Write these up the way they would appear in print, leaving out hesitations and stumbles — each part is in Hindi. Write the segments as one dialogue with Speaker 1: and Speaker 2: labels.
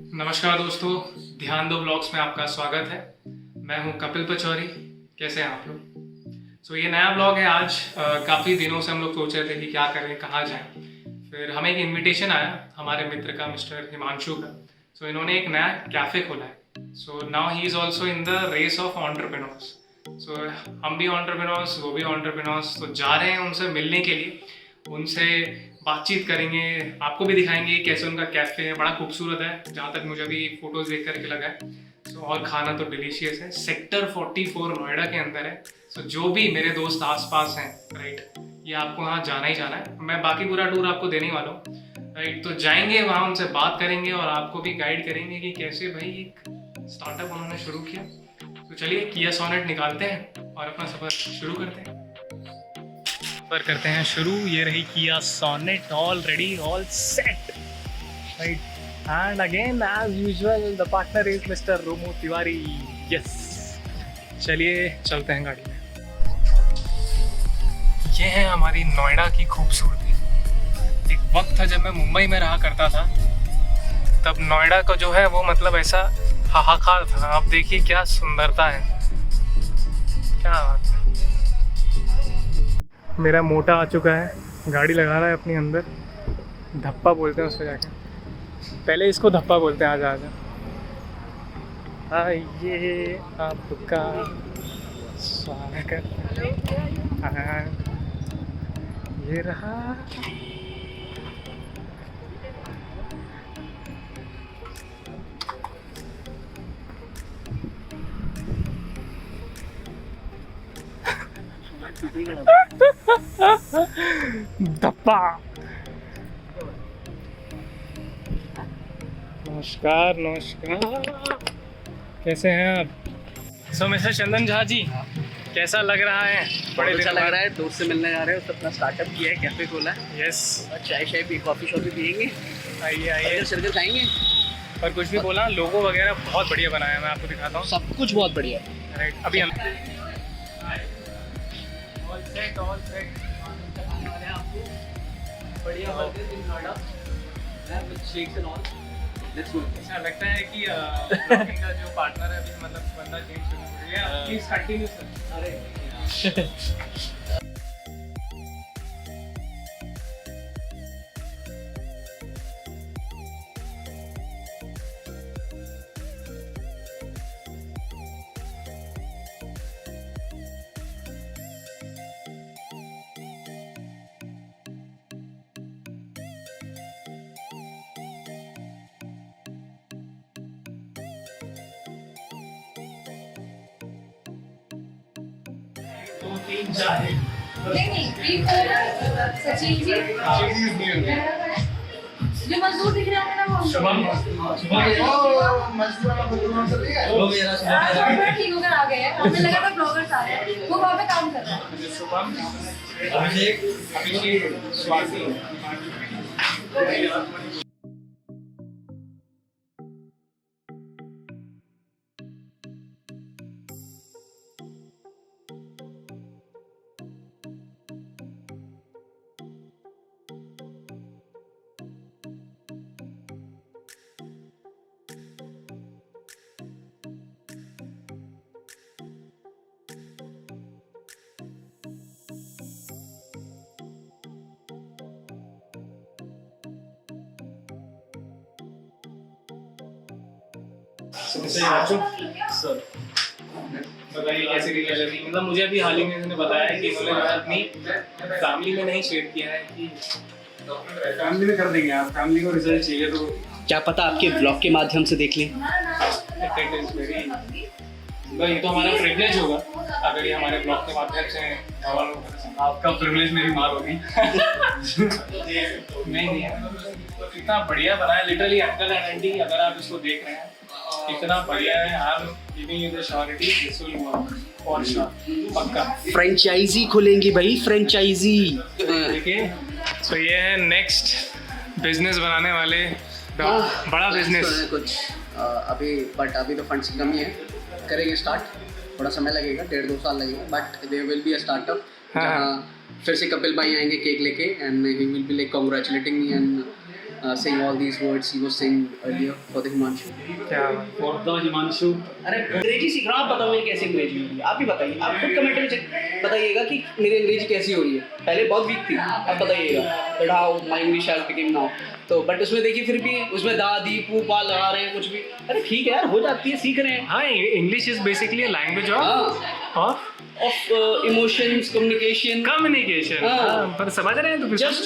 Speaker 1: नमस्कार दोस्तों, ध्यान दो ब्लॉग्स में आपका स्वागत है। मैं हूं कपिल पचौरी। कैसे हैं आप लोग? ये नया ब्लॉग है आज। काफ़ी दिनों से हम लोग सोच रहे थे कि क्या करें, कहाँ जाएं। फिर हमें एक इनविटेशन आया हमारे मित्र का, मिस्टर हिमांशु का। इन्होंने एक नया कैफ़े खोला है। Now he is also in the race of entrepreneurs. हम भी एंटरप्रेन्योर्स, वो भी एंटरप्रेन्योर्स। तो जा रहे हैं उनसे मिलने के लिए, उनसे बातचीत करेंगे, आपको भी दिखाएंगे कैसे उनका कैफ़े है। बड़ा खूबसूरत है जहाँ तक मुझे अभी फोटोज देख करके लगा है। और खाना तो डिलीशियस है। सेक्टर 44 नोएडा के अंदर है। जो भी मेरे दोस्त आसपास हैं, राइट, ये आपको वहाँ जाना ही जाना है। मैं बाकी पूरा टूर आपको देने वाला हूँ, राइट। तो जाएंगे वहाँ, उनसे बात करेंगे और आपको भी गाइड करेंगे कि कैसे भाई एक स्टार्टअप उन्होंने शुरू किया। तो चलिए किया सोनेट निकालते हैं और अपना सफ़र शुरू करते हैं। करते हैं शुरू। ये रही Kia Sonet, already all set, right. And again as usual the partner is mister Romu Tiwari. Yes, चलिए चलते हैं गाड़ी में। ये है हमारी नोएडा की खूबसूरती। एक वक्त था जब मैं मुंबई में रहा करता था, तब नोएडा का जो है वो मतलब ऐसा हाहाकार था। अब देखिए क्या सुंदरता है, क्या बात है। मेरा मोटा आ चुका है, गाड़ी लगा रहा है अपनी अंदर। धप्पा बोलते हैं उसको जाके, पहले इसको धप्पा बोलते हैं। आजा आजा, आइए आपका स्वागत। हाँ, ये रहा। धप्पा। नमस्कार नमस्कार, कैसे हैं आप? मिस्टर चंदन झा जी, कैसा लग रहा है?
Speaker 2: बड़े अच्छा लग रहा है। दोस्त से मिलने जा रहे हो, तो अपना स्टार्टअप किया है, कैफे खोला है।
Speaker 1: यस,
Speaker 2: और चाय शाय पी, कॉफी शॉफी पियेंगे,
Speaker 1: आइए आइए।
Speaker 2: सर्कल खाएंगे।
Speaker 1: और कुछ भी बोला, लोगो वगैरह बहुत बढ़िया बनाया है, मैं आपको दिखाता हूँ।
Speaker 2: सब कुछ बहुत बढ़िया है।
Speaker 1: राइट, अभी हम ऑल सेट
Speaker 2: बढ़िया burger in Noida with shakes and all. Let's go.
Speaker 1: ऐसा लगता है कि ब्लॉगिंग का जो पार्टनर है अभी, मतलब बंदा चेंज शुरू हो गया। Please continue sir.
Speaker 2: अरे
Speaker 3: नहीं सचिन जी, जो मजदूर दिख रहे होंगे ना वो ठीक होकर आ गए हैं। हमें लगा था ब्लॉगर्स आ रहे हैं, वो वहाँ पे काम कर रहा है।
Speaker 1: शुभम, अभिषेक, स्वाति। सर बताइए कैसी डील चल रही है? मतलब मुझे अभी हाल ही में इन्होंने बताया है कि इन्होंने जो है अपनी फैमिली में नहीं शेयर किया है कि
Speaker 4: फैमिली में कर देंगे। आप फैमिली को रिजल्ट चाहिए तो
Speaker 2: क्या पता आपके ब्लॉग के माध्यम से देख लें।
Speaker 1: ये तो हमारा प्रिविलेज होगा अगर ये हमारे ब्लॉग के माध्यम से
Speaker 4: आपका प्रिविलेज मेरी मार होगी।
Speaker 1: नहीं, इतना बढ़िया बनाया, लिटरली अंकल एंड आंटी, अगर आप इसको देख रहे हैं इतना बढ़िया है। I am giving you the surety this will work for sure, पक्का।
Speaker 2: फ्रेंचाइजी खोलेंगे भाई, फ्रेंचाइजी।
Speaker 1: देखिए, तो ये है नेक्स्ट बिजनेस बनाने वाले, बड़ा बिजनेस
Speaker 2: कुछ अभी तो फंड्स की कमी है। करेंगे स्टार्ट, थोड़ा समय लगेगा, 1.5-2 साल लगेगा, but there will be a startup जहाँ फिर से कपिल भाई आएंगे केक लेके and he will be like congratulating me and saying all these words he was saying earlier for the Himanshu.
Speaker 1: क्या बात।
Speaker 4: For the Himanshu.
Speaker 2: अरे अंग्रेजी सीख रहा हूँ, आप बताओ मेरी कैसी अंग्रेजी हो रही है, आप ही बताइए, आप खुद कमेंट में बताइएगा कि मेरी अंग्रेजी कैसी हो रही है। पहले बहुत वीक थी, आप बताइएगा that how my English has become now. तो बट उसमें देखिए फिर भी उसमें दादी पूपा लगा रहे हैं कुछ भी, अरे ठीक है यार, हो जाती है, सीख रहे हैं।
Speaker 1: हाँ, English is basically language of
Speaker 2: emotions, communication,
Speaker 1: communication. पर समझ रहे हैं तो
Speaker 2: just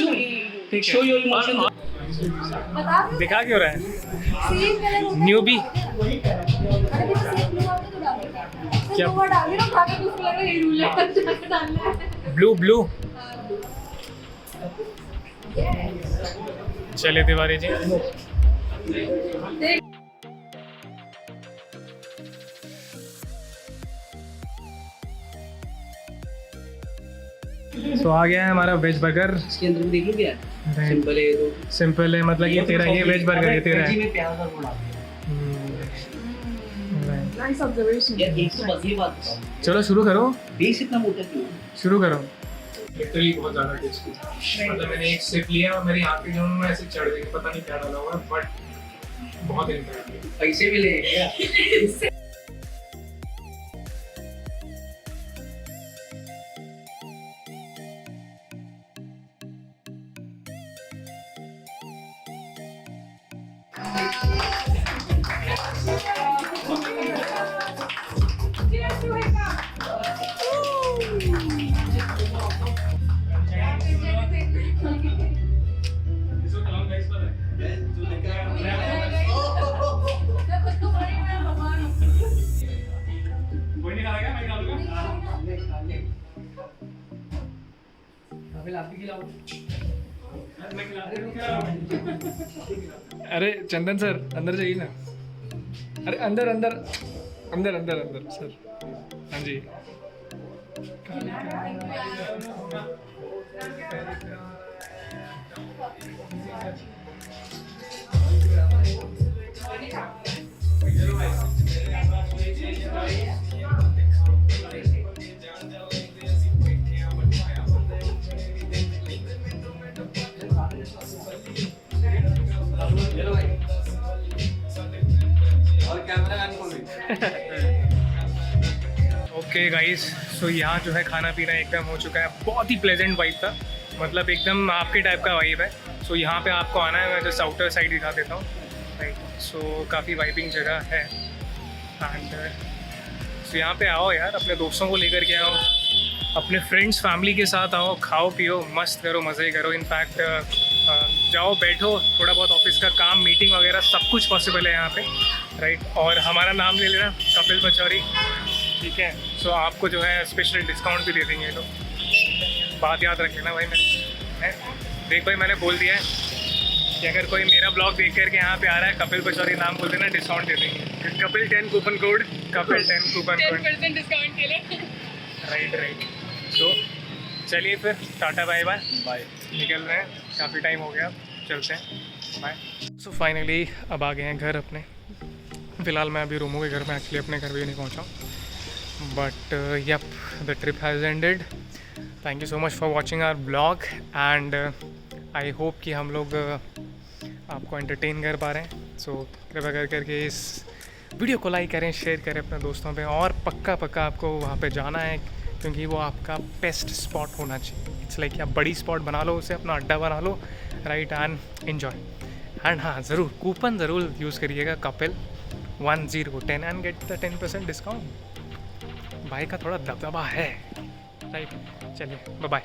Speaker 2: to show your emotions.
Speaker 3: बता दो
Speaker 1: दिखा क्यों रहा है
Speaker 3: सेम कलर होता है
Speaker 1: न्यूबी?
Speaker 3: अरे तो सेम ब्लू आपने तो डालेगा
Speaker 1: क्या?
Speaker 3: क्या वो डाल ना खा के उसको लग रहा है ये रूल है जाके डालना है
Speaker 1: ब्लू ब्लू। चलिए तिवारी जी, तो आ गया है हमारा वेज बर्गर।
Speaker 2: इसके अंदर देख लो क्या है, सिंपल है ये तो।
Speaker 1: सिंपल है, मतलब ये तेरा, ये वेज बर्गर है तेरा
Speaker 2: वेजी
Speaker 1: है।
Speaker 2: में प्याज का गुण आ गया।
Speaker 3: नाइस ऑब्जर्वेशन
Speaker 2: यार एक तो बस ये बात बताओ,
Speaker 1: चलो शुरू करो,
Speaker 2: बेस इतना मोटा क्यों है?
Speaker 1: शुरू करो। लिटरली बहुत ज़्यादा टेस्टी, मतलब मैंने एक सिप लिया और मेरी आंखें जो में ऐसे चढ़ गई, पता नहीं क्या डाला हुआ, बट बहुत इंटरेस्टिंग।
Speaker 2: पैसे भी ले क्या?
Speaker 1: कोई नहीं खाएगा, मैं खाऊंगा। अरे चंदन सर अंदर जाइए ना, अरे अंदर अंदर अंदर अंदर अंदर सर, हाँ जी। ओके गाइस, सो यहाँ जो है खाना पीना एकदम हो चुका है, बहुत ही प्लेजेंट वाइब था, मतलब एकदम आपके टाइप का वाइब है। सो यहाँ पे आपको आना है, मैं जस्ट आउटर साइड दिखा देता हूँ, राइट। सो काफ़ी वाइबिंग जगह है एंड सो यहाँ पे आओ यार, अपने दोस्तों को लेकर के आओ, अपने फ्रेंड्स फैमिली के साथ आओ, खाओ पियो, मस्त करो, मज़े करो। इनफैक्ट जाओ बैठो, थोड़ा बहुत ऑफिस का काम, मीटिंग वगैरह सब कुछ पॉसिबल है यहाँ पे, राइट। और हमारा नाम ले लेना, कपिल पचौरी, ठीक है। सो आपको जो है स्पेशल डिस्काउंट भी दे देंगे लोग, बात याद रख लेना भाई। मैंने देख भाई, मैंने बोल दिया है कि अगर कोई मेरा ब्लॉग देख करके यहाँ पे आ रहा है, कपिल पचौरी नाम बोल देना, डिस्काउंट दे देंगे। Kapil 10 coupon code, Kapil 10 coupon code,
Speaker 3: 10% discount के लिए।
Speaker 1: राइट। सो चलिए फिर, टाटा बाय बाय बाय, निकल रहे हैं, काफ़ी टाइम हो गया, चलते हैं, बाय। सो फाइनली अब आ गए हैं घर अपने। फ़िलहाल मैं अभी रूमों के घर में, एक्चुअली अपने घर भी नहीं पहुँचा, but yup, the trip has ended. Thank you so much for watching our blog and I hope कि हम लोग आपको एंटरटेन कर पा रहे हैं। सो कृपया कर करके इस वीडियो को लाइक करें, शेयर करें अपने दोस्तों पे, और पक्का आपको वहाँ पे जाना है, क्योंकि वो आपका बेस्ट स्पॉट होना चाहिए। इट्स लाइक आप बड़ी स्पॉट बना लो, उसे अपना अड्डा बना लो, राइट, एंड एन्जॉय। एंड हाँ, ज़रूर कूपन ज़रूर यूज़ करिएगा, Kapil 1010 and get the 10% discount. भाई का थोड़ा दबदबा है, राइट। चलिए बाय बाय।